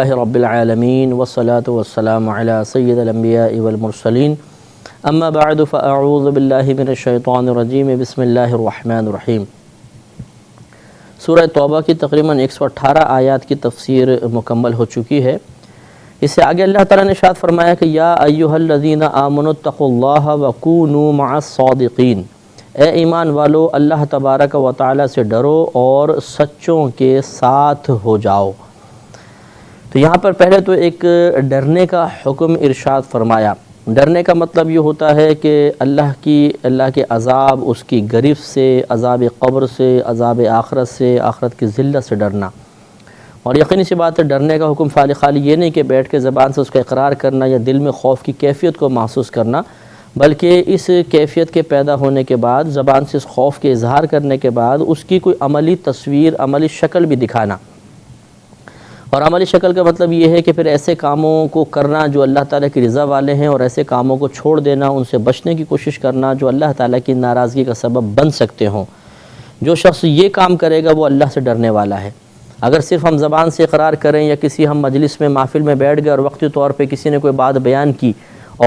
رب العالمین والصلاة والسلام علی سید الانبیاء والمرسلین اما بعد فاعوذ باللہ من الشیطان الرجیم بسم اللہ الرحمن الرحیم۔ سورہ توبہ کی تقریباً 118 آیات کی تفسیر مکمل ہو چکی ہے۔ اس سے آگے اللہ تعالیٰ نے ارشاد فرمایا کہ یا ایھا الذین آمنوا اتقوا اللہ وکونوا مع الصادقین، اے ایمان والو اللہ تبارک و تعالیٰ سے ڈرو اور سچوں کے ساتھ ہو جاؤ۔ تو یہاں پر پہلے تو ایک ڈرنے کا حکم ارشاد فرمایا۔ ڈرنے کا مطلب یہ ہوتا ہے کہ اللہ کے عذاب، اس کی گرفت سے، عذاب قبر سے، عذاب آخرت سے، آخرت کی ذلت سے ڈرنا۔ اور یقینی سی بات ہے ڈرنے کا حکم خالی یہ نہیں کہ بیٹھ کے زبان سے اس کا اقرار کرنا یا دل میں خوف کی کیفیت کو محسوس کرنا، بلکہ اس کیفیت کے پیدا ہونے کے بعد، زبان سے اس خوف کے اظہار کرنے کے بعد اس کی کوئی عملی تصویر، عملی شکل بھی دکھانا۔ اور عملی شکل کا مطلب یہ ہے کہ پھر ایسے کاموں کو کرنا جو اللہ تعالیٰ کی رضا والے ہیں، اور ایسے کاموں کو چھوڑ دینا، ان سے بچنے کی کوشش کرنا جو اللہ تعالیٰ کی ناراضگی کا سبب بن سکتے ہوں۔ جو شخص یہ کام کرے گا وہ اللہ سے ڈرنے والا ہے۔ اگر صرف ہم زبان سے اقرار کریں یا کسی ہم مجلس میں محفل میں بیٹھ گئے اور وقتی طور پہ کسی نے کوئی بات بیان کی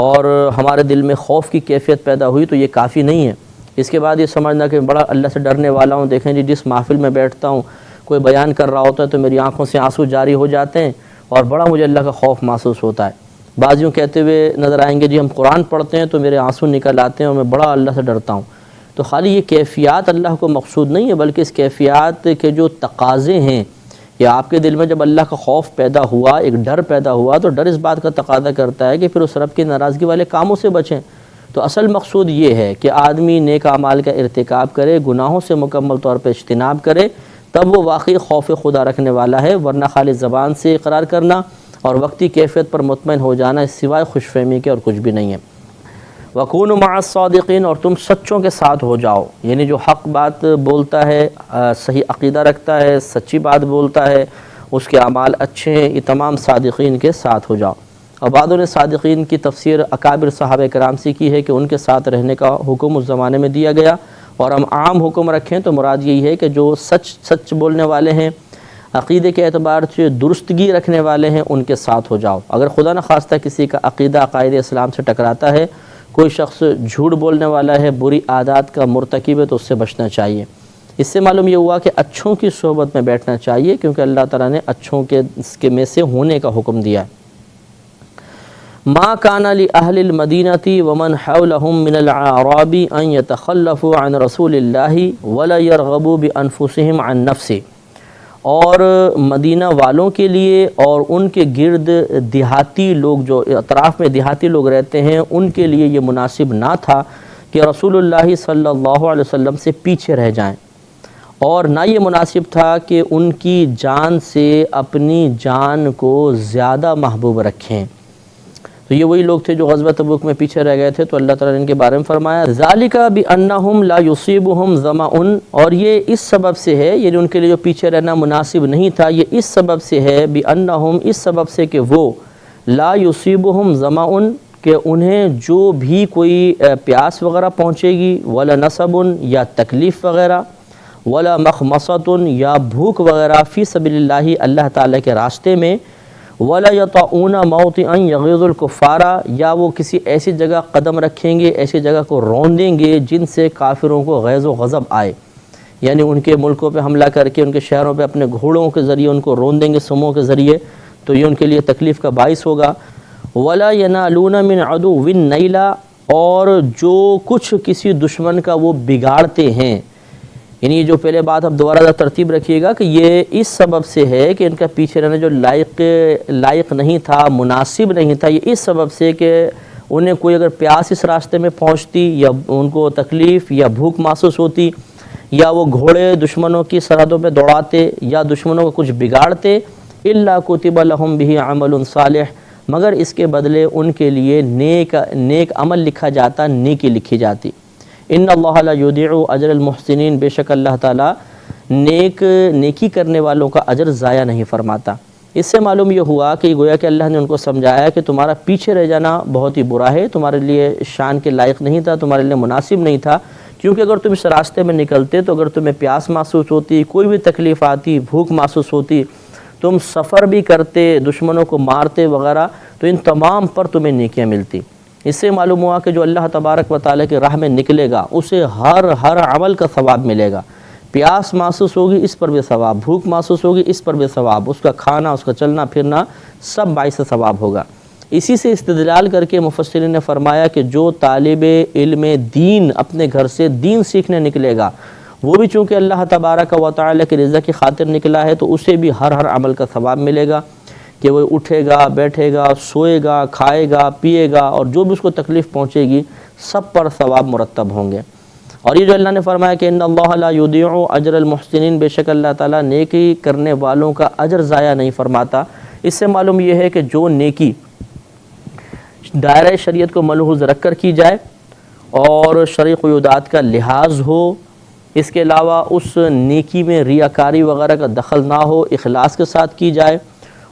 اور ہمارے دل میں خوف کی کیفیت پیدا ہوئی تو یہ کافی نہیں ہے۔ اس کے بعد یہ سمجھنا کہ بڑا اللہ سے ڈرنے والا ہوں، دیکھیں جی جس محفل میں بیٹھتا ہوں کوئی بیان کر رہا ہوتا ہے تو میری آنکھوں سے آنسو جاری ہو جاتے ہیں اور بڑا مجھے اللہ کا خوف محسوس ہوتا ہے۔ بعضیوں کہتے ہوئے نظر آئیں گے جی ہم قرآن پڑھتے ہیں تو میرے آنسو نکل آتے ہیں اور میں بڑا اللہ سے ڈرتا ہوں۔ تو خالی یہ کیفیات اللہ کو مقصود نہیں ہے، بلکہ اس کیفیات کے جو تقاضے ہیں کہ آپ کے دل میں جب اللہ کا خوف پیدا ہوا، ایک ڈر پیدا ہوا، تو ڈر اس بات کا تقاضا کرتا ہے کہ پھر اس رب کی ناراضگی والے کاموں سے بچیں۔ تو اصل مقصود یہ ہے کہ آدمی نیک اعمال کا ارتکاب کرے، گناہوں سے مکمل طور پہ اجتناب کرے، تب وہ واقعی خوف خدا رکھنے والا ہے، ورنہ خالی زبان سے اقرار کرنا اور وقتی کیفیت پر مطمئن ہو جانا اس سوائے خوش فہمی کے اور کچھ بھی نہیں ہے۔ وَكُونُوا مَعَ الصَّادِقِينَ، اور تم سچوں کے ساتھ ہو جاؤ، یعنی جو حق بات بولتا ہے، صحیح عقیدہ رکھتا ہے، سچی بات بولتا ہے، اس کے اعمال اچھے ہیں، یہ تمام صادقین کے ساتھ ہو جاؤ۔ اور بعضوں نے صادقین کی تفسیر اکابر صحابہ کرام سے کی ہے کہ ان کے ساتھ رہنے کا حکم اس زمانے میں دیا گیا، اور ہم عام حکم رکھیں تو مراد یہی ہے کہ جو سچ بولنے والے ہیں، عقیدے کے اعتبار سے درستگی رکھنے والے ہیں، ان کے ساتھ ہو جاؤ۔ اگر خدا نخواستہ کسی کا عقیدہ عقائد اسلام سے ٹکراتا ہے، کوئی شخص جھوٹ بولنے والا ہے، بری عادات کا مرتکب ہے، تو اس سے بچنا چاہیے۔ اس سے معلوم یہ ہوا کہ اچھوں کی صحبت میں بیٹھنا چاہیے، کیونکہ اللہ تعالیٰ نے اچھوں کے میں سے ہونے کا حکم دیا ہے۔ ما كان لأهل المدينة ومن حولهم من الأعراب أن يتخلفوا عن رسول الله ولا يرغبوا بأنفسهم عن نفسه، اور مدینہ والوں کے لیے اور ان کے گرد دیہاتی لوگ، جو اطراف میں دیہاتی لوگ رہتے ہیں، ان کے لیے یہ مناسب نہ تھا کہ رسول اللہ صلی اللہ علیہ وسلم سے پیچھے رہ جائیں، اور نہ یہ مناسب تھا کہ ان کی جان سے اپنی جان کو زیادہ محبوب رکھیں۔ تو یہ وہی لوگ تھے جو غزوہ تبوک میں پیچھے رہ گئے تھے، تو اللہ تعالیٰ نے ان کے بارے میں فرمایا ذالک بانہم لا یصیبہم ظمأ، اور یہ اس سبب سے ہے، یعنی ان کے لیے جو پیچھے رہنا مناسب نہیں تھا، یہ اس سبب سے ہے، بانہم، اس سبب سے کہ وہ لا یصیبہم ظمأ، کہ انہیں جو بھی کوئی پیاس وغیرہ پہنچے گی، ولا نصب، یا تکلیف وغیرہ، ولا مخمصۃ، یا بھوک وغیرہ، فی سبیل اللہ، اللہ تعالیٰ کے راستے میں، ولا یطؤون موطئا یغیظ الکفار، یا وہ کسی ایسی جگہ قدم رکھیں گے، ایسی جگہ کو روندیں گے جن سے کافروں کو غیظ و غضب آئے، یعنی ان کے ملکوں پہ حملہ کر کے ان کے شہروں پہ اپنے گھوڑوں کے ذریعے ان کو روندیں گے، سموں کے ذریعے، تو یہ ان کے لیے تکلیف کا باعث ہوگا۔ ولا ینالون من عدو نیلا، اور جو کچھ کسی دشمن کا وہ بگاڑتے ہیں، یعنی جو پہلے بات اب دوبارہ ترتیب رکھیے گا کہ یہ اس سبب سے ہے کہ ان کا پیچھے رہنا جو لائق نہیں تھا، مناسب نہیں تھا، یہ اس سبب سے کہ انہیں کوئی اگر پیاس اس راستے میں پہنچتی، یا ان کو تکلیف یا بھوک محسوس ہوتی، یا وہ گھوڑے دشمنوں کی سرحدوں پہ دوڑاتے، یا دشمنوں کو کچھ بگاڑتے، الا کتب لہم بہ عمل صالح، مگر اس کے بدلے ان کے لیے نیک عمل لکھا جاتا، نیکی لکھی جاتی۔ ان اللہ لا یضیع اجر المحسنین، بے شک اللہ تعالیٰ نیکی کرنے والوں کا اجر ضائع نہیں فرماتا۔ اس سے معلوم یہ ہوا کہ گویا کہ اللہ نے ان کو سمجھایا کہ تمہارا پیچھے رہ جانا بہت ہی برا ہے، تمہارے لیے شان کے لائق نہیں تھا، تمہارے لیے مناسب نہیں تھا، کیونکہ اگر تم اس راستے میں نکلتے تو اگر تمہیں پیاس محسوس ہوتی، کوئی بھی تکلیف آتی، بھوک محسوس ہوتی، تم سفر بھی کرتے، دشمنوں کو مارتے وغیرہ، تو ان تمام پر تمہیں نیکیاں ملتی۔ اس سے معلوم ہوا کہ جو اللہ تبارک و تعالیٰ کی راہ میں نکلے گا اسے ہر عمل کا ثواب ملے گا۔ پیاس محسوس ہوگی، اس پر بھی ثواب، بھوک محسوس ہوگی، اس پر بھی ثواب، اس کا کھانا، اس کا چلنا پھرنا سب باعث ثواب ہوگا۔ اسی سے استدلال کر کے مفسرین نے فرمایا کہ جو طالب علم دین اپنے گھر سے دین سیکھنے نکلے گا، وہ بھی چونکہ اللہ تبارک و تعالیٰ کی رضا کی خاطر نکلا ہے، تو اسے بھی ہر عمل کا ثواب ملے گا کہ وہ اٹھے گا، بیٹھے گا، سوئے گا، کھائے گا، پیے گا، اور جو بھی اس کو تکلیف پہنچے گی سب پر ثواب مرتب ہوں گے۔ اور یہ جو اللہ نے فرمایا کہ ان اللہ لا یضیع اجر المحسنین، بے شک اللہ تعالیٰ نیکی کرنے والوں کا اجر ضائع نہیں فرماتا، اس سے معلوم یہ ہے کہ جو نیکی دائرہ شریعت کو ملحوظ رکھ کر کی جائے اور شرعی قیودات کا لحاظ ہو، اس کے علاوہ اس نیکی میں ریاکاری وغیرہ کا دخل نہ ہو، اخلاص کے ساتھ کی جائے،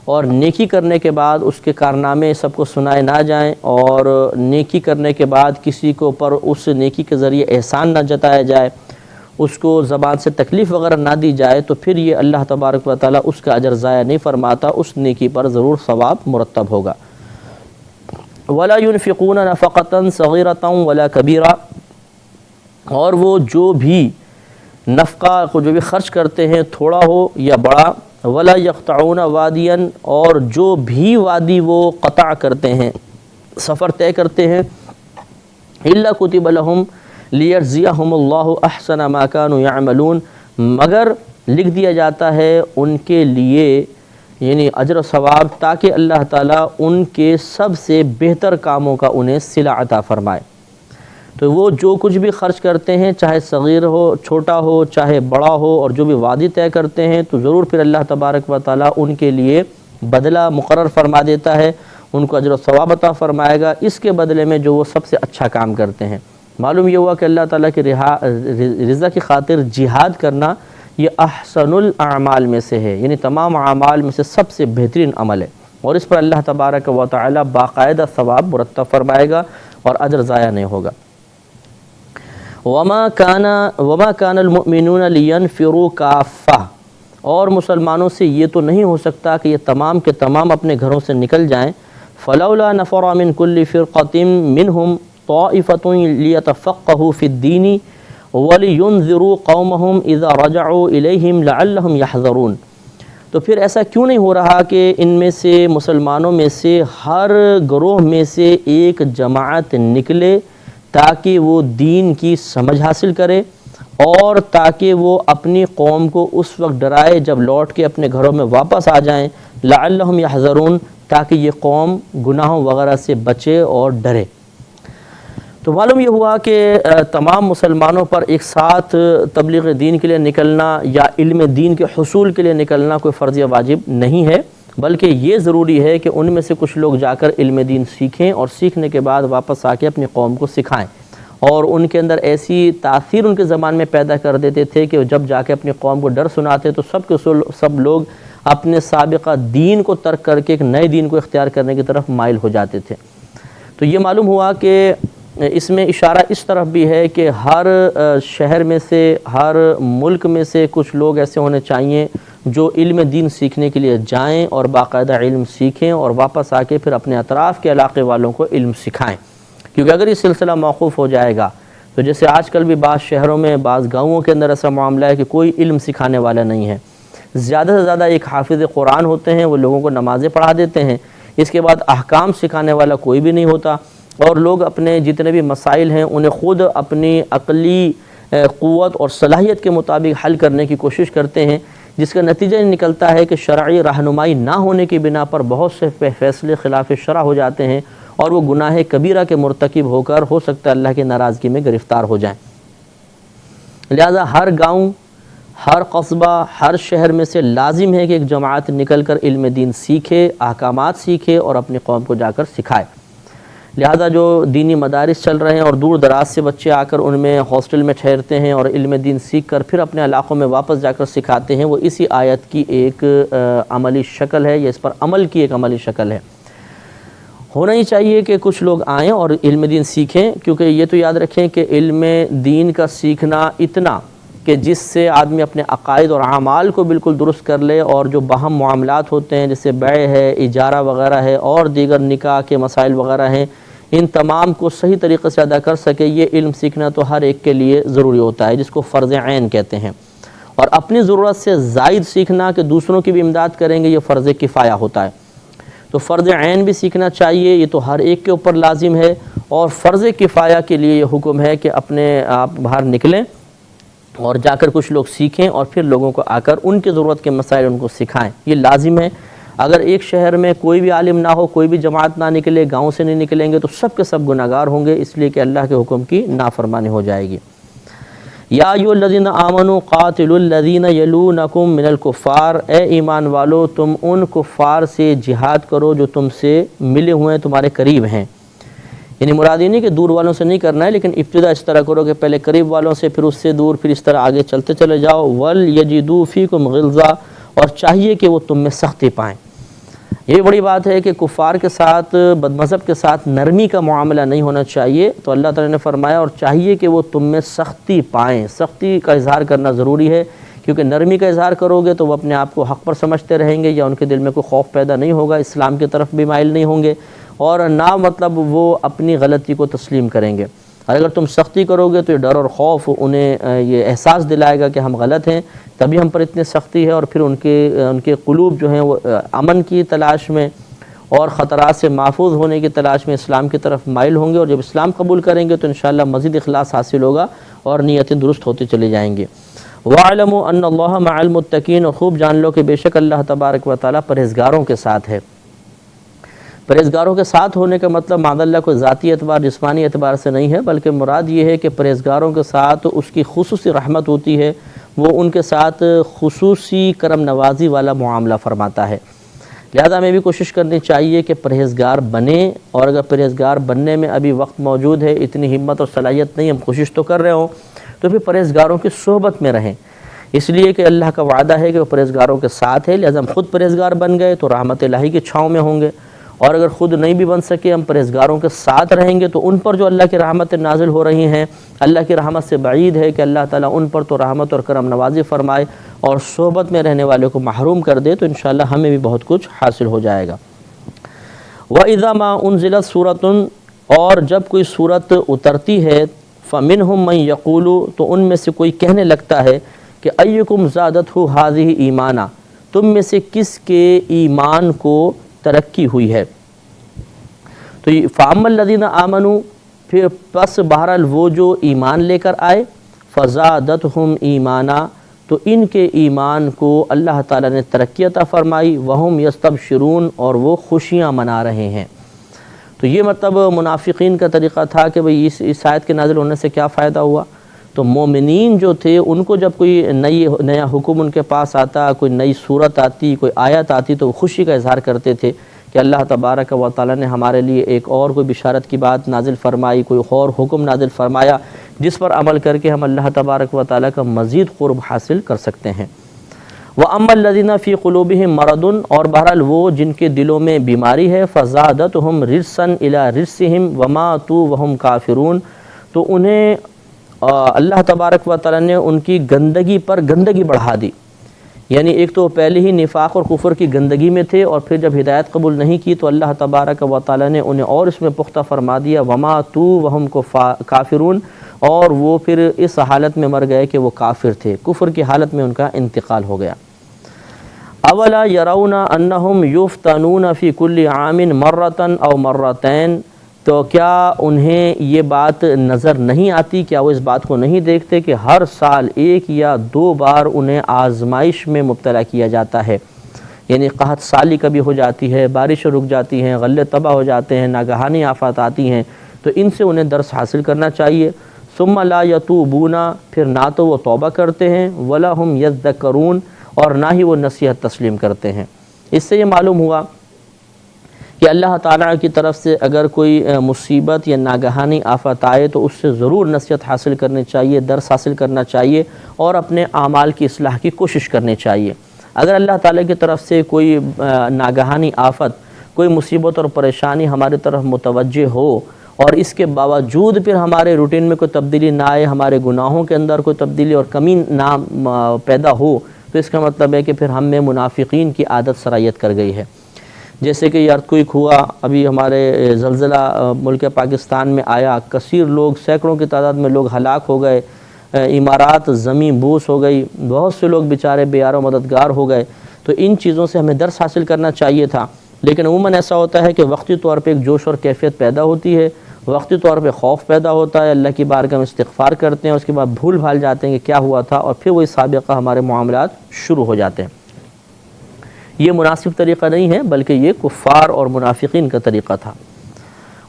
اور نیکی کرنے کے بعد اس کے کارنامے سب کو سنائے نہ جائیں، اور نیکی کرنے کے بعد کسی کو پر اس نیکی کے ذریعے احسان نہ جتایا جائے، اس کو زبان سے تکلیف وغیرہ نہ دی جائے، تو پھر یہ اللہ تبارک و تعالیٰ اس کا اجر ضائع نہیں فرماتا، اس نیکی پر ضرور ثواب مرتب ہوگا۔ وَلَا يُنْفِقُونَ نَفَقَةً صَغِيرَةً وَلَا كَبِيرًا، اور وہ جو بھی نفقہ کو جو بھی خرچ کرتے ہیں، تھوڑا ہو یا بڑا، وَلَا يَقْطَعُونَ وَادِيًا، اور جو بھی وادی وہ قطع کرتے ہیں، سفر طے کرتے ہیں، إِلَّا كُتِبَ لَهُمْ لِيَجْزِيَهُمُ اللَّهُ أَحْسَنَ مَا كَانُوا يَعْمَلُونَ، مگر لکھ دیا جاتا ہے ان کے لیے یعنی اجر و ثواب، تاکہ اللہ تعالیٰ ان کے سب سے بہتر کاموں کا انہیں صلہ عطا فرمائے۔ تو وہ جو کچھ بھی خرچ کرتے ہیں، چاہے صغیر ہو، چھوٹا ہو، چاہے بڑا ہو، اور جو بھی وعدے طے کرتے ہیں، تو ضرور پھر اللہ تبارک و تعالیٰ ان کے لیے بدلہ مقرر فرما دیتا ہے، ان کو اجر و ثواب عطا فرمائے گا، اس کے بدلے میں جو وہ سب سے اچھا کام کرتے ہیں۔ معلوم یہ ہوا کہ اللہ تعالیٰ کی رضا کی خاطر جہاد کرنا یہ احسن الاعمال میں سے ہے، یعنی تمام اعمال میں سے سب سے بہترین عمل ہے، اور اس پر اللہ تبارک و تعالیٰ باقاعدہ ثواب مرتب فرمائے گا اور اجر ضائع نہیں ہوگا۔ وما كان المؤمنون لينفروا كافة، اور مسلمانوں سے یہ تو نہیں ہو سکتا کہ یہ تمام کے تمام اپنے گھروں سے نکل جائیں۔ فلولا نفر من كل فرقة منهم طائفة ليتفقهوا في الدين وَلِيُنذِرُوا قَوْمَهُمْ إِذَا رَجَعُوا إِلَيْهِمْ لَعَلَّهُمْ يَحْذَرُونَ، تو پھر ایسا کیوں نہیں ہو رہا کہ ان میں سے مسلمانوں میں سے ہر گروہ میں سے ایک جماعت نکلے تاکہ وہ دین کی سمجھ حاصل کرے، اور تاکہ وہ اپنی قوم کو اس وقت ڈرائے جب لوٹ کے اپنے گھروں میں واپس آ جائیں، لَعَلَّهُمْ يَحْذَرُونَ، تاکہ یہ قوم گناہوں وغیرہ سے بچے اور ڈرے۔ تو معلوم یہ ہوا کہ تمام مسلمانوں پر ایک ساتھ تبلیغ دین کے لیے نکلنا یا علم دین کے حصول کے لیے نکلنا کوئی فرض یا واجب نہیں ہے، بلکہ یہ ضروری ہے کہ ان میں سے کچھ لوگ جا کر علم دین سیکھیں، اور سیکھنے کے بعد واپس آ کے اپنی قوم کو سکھائیں، اور ان کے اندر ایسی تاثیر ان کے زمان میں پیدا کر دیتے تھے کہ جب جا کے اپنی قوم کو ڈر سناتے تو سب لوگ اپنے سابقہ دین کو ترک کر کے ایک نئے دین کو اختیار کرنے کی طرف مائل ہو جاتے تھے۔ تو یہ معلوم ہوا کہ اس میں اشارہ اس طرف بھی ہے کہ ہر شہر میں سے، ہر ملک میں سے کچھ لوگ ایسے ہونے چاہیے جو علم دین سیکھنے کے لیے جائیں اور باقاعدہ علم سیکھیں، اور واپس آ کے پھر اپنے اطراف کے علاقے والوں کو علم سکھائیں، کیونکہ اگر یہ سلسلہ موقوف ہو جائے گا تو جیسے آج کل بھی بعض شہروں میں، بعض گاؤں کے اندر ایسا معاملہ ہے کہ کوئی علم سکھانے والا نہیں ہے، زیادہ سے زیادہ ایک حافظ قرآن ہوتے ہیں، وہ لوگوں کو نمازیں پڑھا دیتے ہیں، اس کے بعد احکام سکھانے والا کوئی بھی نہیں ہوتا، اور لوگ اپنے جتنے بھی مسائل ہیں انہیں خود اپنی عقلی قوت اور صلاحیت کے مطابق حل کرنے کی کوشش کرتے ہیں، جس کا نتیجہ نکلتا ہے کہ شرعی رہنمائی نہ ہونے کی بنا پر بہت سے فیصلے خلاف شرع ہو جاتے ہیں، اور وہ گناہ کبیرہ کے مرتکب ہو کر ہو سکتا ہے اللہ کی ناراضگی میں گرفتار ہو جائیں۔ لہذا ہر گاؤں، ہر قصبہ، ہر شہر میں سے لازم ہے کہ ایک جماعت نکل کر علم دین سیکھے، احکامات سیکھے، اور اپنی قوم کو جا کر سکھائے۔ لہذا جو دینی مدارس چل رہے ہیں اور دور دراز سے بچے آ کر ان میں ہاسٹل میں ٹھہرتے ہیں اور علم دین سیکھ کر پھر اپنے علاقوں میں واپس جا کر سکھاتے ہیں، وہ اسی آیت کی ایک عملی شکل ہے، یا اس پر عمل کی ایک عملی شکل ہے۔ ہونا ہی چاہیے کہ کچھ لوگ آئیں اور علم دین سیکھیں، کیونکہ یہ تو یاد رکھیں کہ علم دین کا سیکھنا اتنا کہ جس سے آدمی اپنے عقائد اور اعمال کو بالکل درست کر لے، اور جو باہم معاملات ہوتے ہیں جیسے بیع ہے، اجارہ وغیرہ ہے، اور دیگر نکاح کے مسائل وغیرہ ہیں، ان تمام کو صحیح طریقے سے ادا کر سکے، یہ علم سیکھنا تو ہر ایک کے لیے ضروری ہوتا ہے، جس کو فرض عین کہتے ہیں۔ اور اپنی ضرورت سے زائد سیکھنا کہ دوسروں کی بھی امداد کریں گے، یہ فرض کفایہ ہوتا ہے۔ تو فرض عین بھی سیکھنا چاہیے، یہ تو ہر ایک کے اوپر لازم ہے، اور فرض کفایہ کے لیے یہ حکم ہے کہ اپنے آپ باہر نکلیں اور جا کر کچھ لوگ سیکھیں، اور پھر لوگوں کو آ کر ان کی ضرورت کے مسائل ان کو سکھائیں، یہ لازم ہے۔ اگر ایک شہر میں کوئی بھی عالم نہ ہو، کوئی بھی جماعت نہ نکلے، گاؤں سے نہیں نکلیں گے، تو سب کے سب گناہگار ہوں گے، اس لیے کہ اللہ کے حکم کی نافرمانی ہو جائے گی۔ یا ایھا الذین آمنوا قاتلوا الذین یلونکم من الکفار، اے ایمان والو تم ان کفار سے جہاد کرو جو تم سے ملے ہوئے ہیں، تمہارے قریب ہیں۔ یعنی مراد یہ نہیں کہ دور والوں سے نہیں کرنا ہے، لیکن ابتدا اس طرح کرو کہ پہلے قریب والوں سے، پھر اس سے دور، پھر اس طرح آگے چلتے چلے جاؤ۔ وَلْيَجِدُوا فِيكُمْ غِلْظَةً، اور چاہیے کہ وہ تم میں سختی پائیں۔ یہ بڑی بات ہے کہ کفار کے ساتھ، بد مذہب کے ساتھ نرمی کا معاملہ نہیں ہونا چاہیے، تو اللہ تعالیٰ نے فرمایا اور چاہیے کہ وہ تم میں سختی پائیں۔ سختی کا اظہار کرنا ضروری ہے، کیونکہ نرمی کا اظہار کرو گے تو وہ اپنے آپ کو حق پر سمجھتے رہیں گے، یا ان کے دل میں کوئی خوف پیدا نہیں ہوگا، اسلام کی طرف بھی مائل نہیں ہوں گے، اور نہ مطلب وہ اپنی غلطی کو تسلیم کریں گے۔ اور اگر تم سختی کرو گے تو یہ ڈر اور خوف انہیں یہ احساس دلائے گا کہ ہم غلط ہیں، تبھی ہم پر اتنی سختی ہے، اور پھر ان کے قلوب جو ہیں وہ امن کی تلاش میں اور خطرات سے محفوظ ہونے کی تلاش میں اسلام کی طرف مائل ہوں گے، اور جب اسلام قبول کریں گے تو انشاءاللہ مزید اخلاص حاصل ہوگا اور نیتیں درست ہوتی چلی جائیں گی۔ وَاعْلَمُوا أَنَّ اللَّهَ مَعَ الْمُتَّقِينَ، اور خوب جان لو کہ بے شک اللہ تبارک و تعالیٰ پرہیزگاروں کے ساتھ ہے۔ پرہیزگاروں کے ساتھ ہونے کا مطلب معاذ اللہ کوئی ذاتی اعتبار، جسمانی اعتبار سے نہیں ہے، بلکہ مراد یہ ہے کہ پرہیزگاروں کے ساتھ اس کی خصوصی رحمت ہوتی ہے، وہ ان کے ساتھ خصوصی کرم نوازی والا معاملہ فرماتا ہے۔ لہذا ہمیں بھی کوشش کرنی چاہیے کہ پرہیزگار بنیں، اور اگر پرہیزگار بننے میں ابھی وقت موجود ہے، اتنی ہمت اور صلاحیت نہیں، ہم کوشش تو کر رہے ہوں، تو پھر پرہیزگاروں کی صحبت میں رہیں، اس لیے کہ اللہ کا وعدہ ہے کہ وہ پرہیزگاروں کے ساتھ ہے۔ لہذا ہم خود پرہیزگار بن گئے تو رحمت الہی کی چھاؤں میں ہوں گے، اور اگر خود نہیں بھی بن سکے، ہم پرہیزگاروں کے ساتھ رہیں گے تو ان پر جو اللہ کی رحمت نازل ہو رہی ہیں، اللہ کی رحمت سے بعید ہے کہ اللہ تعالیٰ ان پر تو رحمت اور کرم نوازی فرمائے، اور صحبت میں رہنے والے کو محروم کر دے، تو انشاءاللہ ہمیں بھی بہت کچھ حاصل ہو جائے گا۔ وَإِذَا مَا أُنزِلَتْ سُورَةٌ، اور جب کوئی سورت اترتی ہے، فَمِنْهُمْ مَنْ يَقُولُ، تو ان میں سے کوئی کہنے لگتا ہے کہ أَيُّكُمْ زَادَتْهُ هَذِهِ إِيمَانًا، تم میں سے کس کے ایمان کو ترقی ہوئی ہے۔ تو فَأَمَّا الَّذِينَ آمَنُوا، پھر پس بہرحال وہ جو ایمان لے کر آئے، فَزَادَتْهُمْ إِيمَانًا، تو ان کے ایمان کو اللہ تعالیٰ نے ترقی عطا فرمائی، وَهُمْ يَسْتَبْشِرُونَ، اور وہ خوشیاں منا رہے ہیں۔ تو یہ مطلب منافقین کا طریقہ تھا کہ بھئی اس آیت کے نازل ہونے سے کیا فائدہ ہوا۔ تو مومنین جو تھے ان کو جب کوئی نیا حکم ان کے پاس آتا، کوئی نئی صورت آتی، کوئی آیت آتی، تو وہ خوشی کا اظہار کرتے تھے کہ اللہ تبارک و تعالیٰ نے ہمارے لیے ایک اور کوئی بشارت کی بات نازل فرمائی، کوئی اور حکم نازل فرمایا، جس پر عمل کر کے ہم اللہ تبارک و تعالیٰ کا مزید قرب حاصل کر سکتے ہیں۔ وَأَمَّا الَّذِينَ فِي قُلُوبِهِم مَرَضٌ، اور بہرحال وہ جن کے دلوں میں بیماری ہے، فَزَادَتْهُمْ رِجْسًا إِلَىٰ رِجْسِهِمْ وَمَاتُوا وَهُمْ كَافِرُونَ، تو انہیں اللہ تبارک و تعالیٰ نے ان کی گندگی پر گندگی بڑھا دی، یعنی ایک تو پہلے ہی نفاق اور کفر کی گندگی میں تھے، اور پھر جب ہدایت قبول نہیں کی تو اللہ تبارک و تعالیٰ نے انہیں اور اس میں پختہ فرما دیا، وَمَاتُوا وَهُمْ كَافِرُونَ، اور وہ پھر اس حالت میں مر گئے کہ وہ کافر تھے، کفر کی حالت میں ان کا انتقال ہو گیا۔ اولا یرون انہم یفتنون فی کل عام مرۃ او مرتین، تو کیا انہیں یہ بات نظر نہیں آتی، کیا وہ اس بات کو نہیں دیکھتے کہ ہر سال ایک یا دو بار انہیں آزمائش میں مبتلا کیا جاتا ہے، یعنی قحط سالی کبھی ہو جاتی ہے، بارشیں رک جاتی ہیں، غلے تباہ ہو جاتے ہیں، ناگہانی آفات آتی ہیں، تو ان سے انہیں درس حاصل کرنا چاہیے۔ ثم لا یتوبون، پھر نہ تو وہ توبہ کرتے ہیں، ولا ہم یذکرون، اور نہ ہی وہ نصیحت تسلیم کرتے ہیں۔ اس سے یہ معلوم ہوا کہ اللہ تعالیٰ کی طرف سے اگر کوئی مصیبت یا ناگہانی آفت آئے تو اس سے ضرور نصیحت حاصل کرنی چاہیے، درس حاصل کرنا چاہیے، اور اپنے اعمال کی اصلاح کی کوشش کرنی چاہیے۔ اگر اللہ تعالیٰ کی طرف سے کوئی ناگہانی آفت، کوئی مصیبت اور پریشانی ہماری طرف متوجہ ہو اور اس کے باوجود پھر ہمارے روٹین میں کوئی تبدیلی نہ آئے، ہمارے گناہوں کے اندر کوئی تبدیلی اور کمی نہ پیدا ہو، تو اس کا مطلب ہے کہ پھر ہم میں منافقین کی عادت سرایت کر گئی ہے۔ جیسے کہ یہ ارتھکوئک ہوا، ابھی ہمارے زلزلہ ملک پاکستان میں آیا، کثیر لوگ، سینکڑوں کی تعداد میں لوگ ہلاک ہو گئے، عمارات زمین بوس ہو گئی، بہت سے لوگ بیچارے بے یار و مددگار ہو گئے۔ تو ان چیزوں سے ہمیں درس حاصل کرنا چاہیے تھا، لیکن عموماً ایسا ہوتا ہے کہ وقتی طور پہ ایک جوش اور کیفیت پیدا ہوتی ہے، وقتی طور پہ خوف پیدا ہوتا ہے، اللہ کی بارگاہ میں استغفار کرتے ہیں، اس کے بعد بھول بھال جاتے ہیں کہ کیا ہوا تھا، اور پھر وہی سابقہ ہمارے معاملات شروع ہو جاتے ہیں۔ یہ مناسب طریقہ نہیں ہے، بلکہ یہ کفار اور منافقین کا طریقہ تھا۔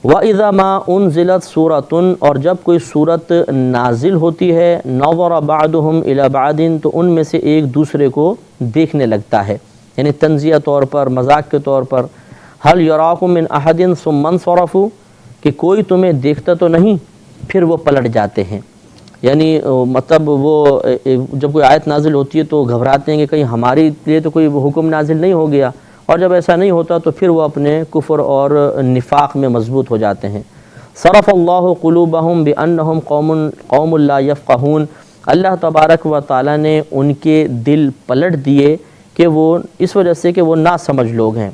وَإِذَا مَا أُنزِلَتْ سُورَةٌ، اور جب کوئی صورت نازل ہوتی ہے، نَظَرَ بَعْضُهُمْ إِلَى بَعْضٍ، تو ان میں سے ایک دوسرے کو دیکھنے لگتا ہے، یعنی تنزیہ طور پر، مذاق کے طور پر۔ هَلْ يَرَاكُمْ مِنْ أَحَدٍ ثُمَّ انصَرَفُوا، کہ کوئی تمہیں دیکھتا تو نہیں، پھر وہ پلٹ جاتے ہیں۔ یعنی مطلب وہ جب کوئی آیت نازل ہوتی ہے تو گھبراتے ہیں کہ کہیں ہمارے لیے تو کوئی حکم نازل نہیں ہو گیا، اور جب ایسا نہیں ہوتا تو پھر وہ اپنے کفر اور نفاق میں مضبوط ہو جاتے ہیں۔ صرف اللہ قلوبہم بانہم قوم لا یفقہون، اللہ تبارک و تعالیٰ نے ان کے دل پلٹ دیے کہ وہ اس وجہ سے کہ وہ نا سمجھ لوگ ہیں۔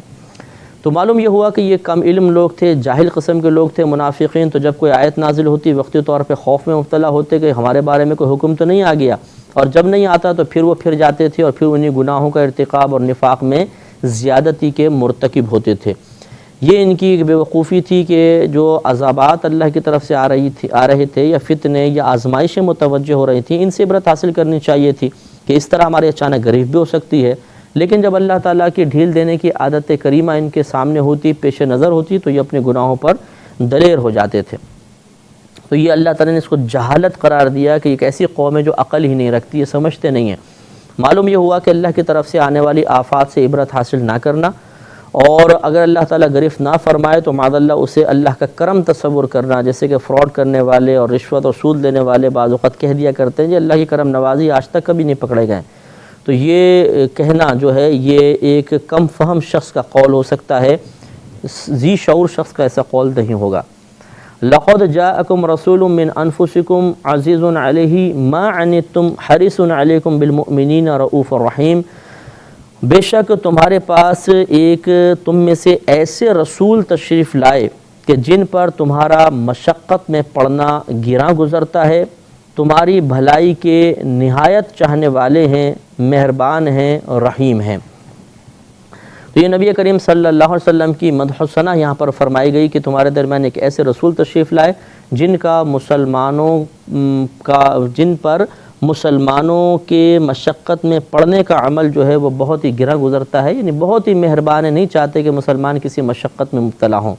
تو معلوم یہ ہوا کہ یہ کم علم لوگ تھے، جاہل قسم کے لوگ تھے منافقین، تو جب کوئی آیت نازل ہوتی وقتی طور پہ خوف میں مبتلا ہوتے کہ ہمارے بارے میں کوئی حکم تو نہیں آ گیا، اور جب نہیں آتا تو پھر وہ پھر جاتے تھے اور پھر انہی گناہوں کا ارتکاب اور نفاق میں زیادتی کے مرتکب ہوتے تھے۔ یہ ان کی بے وقوفی تھی کہ جو عذابات اللہ کی طرف سے آ رہے تھے، یا فتنے یا آزمائشیں متوجہ ہو رہی تھیں، ان سے عبرت حاصل کرنی چاہیے تھی کہ اس طرح ہمارے اچانک گرفت بھی ہو سکتی ہے۔ لیکن جب اللہ تعالیٰ کی ڈھیل دینے کی عادت کریمہ ان کے سامنے ہوتی، پیش نظر ہوتی، تو یہ اپنے گناہوں پر دلیر ہو جاتے تھے۔ تو یہ اللہ تعالیٰ نے اس کو جہالت قرار دیا کہ ایک ایسی قوم ہے جو عقل ہی نہیں رکھتی، یہ سمجھتے نہیں ہیں۔ معلوم یہ ہوا کہ اللہ کی طرف سے آنے والی آفات سے عبرت حاصل نہ کرنا، اور اگر اللہ تعالیٰ گرفت نہ فرمائے تو معاذ اللہ اسے اللہ کا کرم تصور کرنا، جیسے کہ فراڈ کرنے والے اور رشوت اور سود لینے والے بعض اوقات کہہ دیا کرتے ہیں کہ اللہ کی کرم نوازی آج تک کبھی نہیں پکڑے گئے۔ تو یہ کہنا جو ہے یہ ایک کم فہم شخص کا قول ہو سکتا ہے، ذی شعور شخص کا ایسا قول نہیں ہوگا۔ لَقَدْ جَاءَكُمْ رَسُولٌ مِّنْ أَنفُسِكُمْ عَزِيزٌ عَلَيْهِ مَا عَنِتُّمْ حَرِيصٌ عَلَيْكُمْ بِالْمُؤْمِنِينَ رَءُوفٌ رَحِيمٌ، بے شک تمہارے پاس ایک تم میں سے ایسے رسول تشریف لائے کہ جن پر تمہارا مشقت میں پڑنا گراں گزرتا ہے، تمہاری بھلائی کے نہایت چاہنے والے ہیں، مہربان ہیں، رحیم ہیں۔ تو یہ نبی کریم صلی اللہ علیہ وسلم کی مدح و ثنا یہاں پر فرمائی گئی کہ تمہارے درمیان ایک ایسے رسول تشریف لائے جن پر مسلمانوں کے مشقت میں پڑنے کا عمل جو ہے وہ بہت ہی گراں گزرتا ہے، یعنی بہت ہی مہربان ہے، نہیں چاہتے کہ مسلمان کسی مشقت میں مبتلا ہوں۔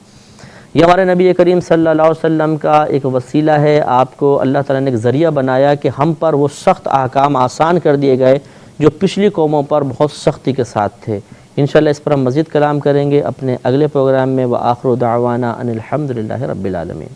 یہ ہمارے نبی کریم صلی اللہ علیہ وسلم کا ایک وسیلہ ہے، آپ کو اللہ تعالیٰ نے ایک ذریعہ بنایا کہ ہم پر وہ سخت احکام آسان کر دیے گئے جو پچھلی قوموں پر بہت سختی کے ساتھ تھے۔ انشاءاللہ اس پر ہم مزید کلام کریں گے اپنے اگلے پروگرام میں۔ وآخر دعوانا ان الحمدللہ رب العالمین۔